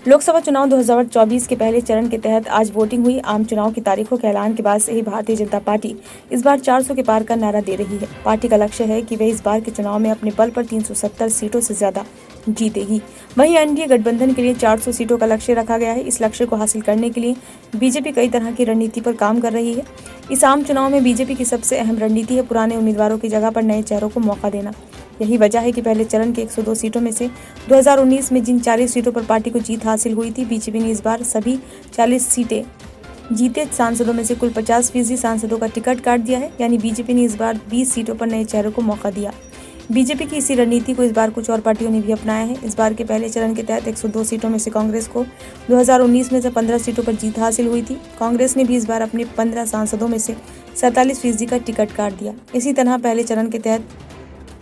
लोकसभा चुनाव 2024 के पहले चरण के तहत आज वोटिंग हुई। आम चुनाव की तारीखों के ऐलान के बाद से ही भारतीय जनता पार्टी इस बार 400 के पार का नारा दे रही है। पार्टी का लक्ष्य है कि वह इस बार के चुनाव में अपने बल पर 370 सीटों से ज्यादा जीतेगी। वहीं एनडीए गठबंधन के लिए 400 सीटों का लक्ष्य रखा गया है। इस लक्ष्य को हासिल करने के लिए बीजेपी कई तरह की रणनीति पर काम कर रही है। इस आम चुनाव में बीजेपी की सबसे अहम रणनीति है पुराने उम्मीदवारों की जगह पर नए चेहरों को मौका देना। यही वजह है कि पहले चरण के 102 सीटों में से 2019 में जिन 40 सीटों पर पार्टी को जीत हासिल हुई थी, बीजेपी ने इस बार सभी 40 सीटें जीते सांसदों में से कुल 50% सांसदों का टिकट काट दिया है। यानी बीजेपी ने इस बार 20 सीटों पर नए चेहरों को मौका दिया। बीजेपी की इसी रणनीति को इस बार कुछ और पार्टियों ने भी अपनाया है। इस बार के पहले चरण के तहत 102 सीटों में से कांग्रेस को 2019 में से 15 सीटों पर जीत हासिल हुई थी। कांग्रेस ने भी इस बार अपने 15 सांसदों में से 47% का टिकट काट दिया। इसी तरह पहले चरण के तहत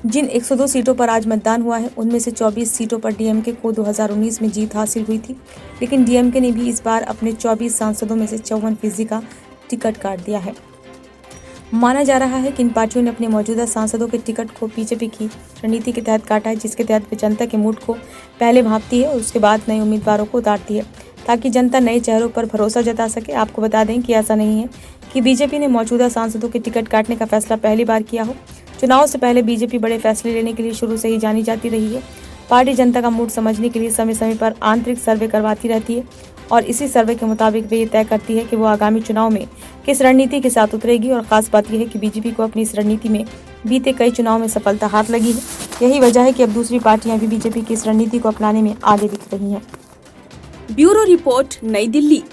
जिन 102 सीटों पर आज मतदान हुआ है, उनमें से 24 सीटों पर डीएमके को 2019 में जीत हासिल हुई थी, लेकिन डीएमके ने भी इस बार अपने 24 सांसदों में से 54% का टिकट काट दिया है। माना जा रहा है कि इन पार्टियों ने अपने मौजूदा सांसदों के टिकट को बीजेपी की रणनीति के तहत काटा है, जिसके तहत वे जनता के मूड को पहले भांपती है और उसके बाद नए उम्मीदवारों को उतारती है, ताकि जनता नए चेहरों पर भरोसा जता सके। आपको बता दें कि ऐसा नहीं है कि बीजेपी ने मौजूदा सांसदों के टिकट काटने का फैसला पहली बार किया हो। चुनाव से पहले बीजेपी बड़े फैसले लेने के लिए शुरू से ही जानी जाती रही है। पार्टी जनता का मूड समझने के लिए समय समय पर आंतरिक सर्वे करवाती रहती है और इसी सर्वे के मुताबिक वे ये तय करती है कि वो आगामी चुनाव में किस रणनीति के साथ उतरेगी। और खास बात यह है कि बीजेपी को अपनी इस रणनीति में बीते कई चुनाव में सफलता हाथ लगी है। यही वजह है कि अब दूसरी पार्टियां भी बीजेपी की इस रणनीति को अपनाने में आगे दिख रही हैं। ब्यूरो रिपोर्ट, नई दिल्ली।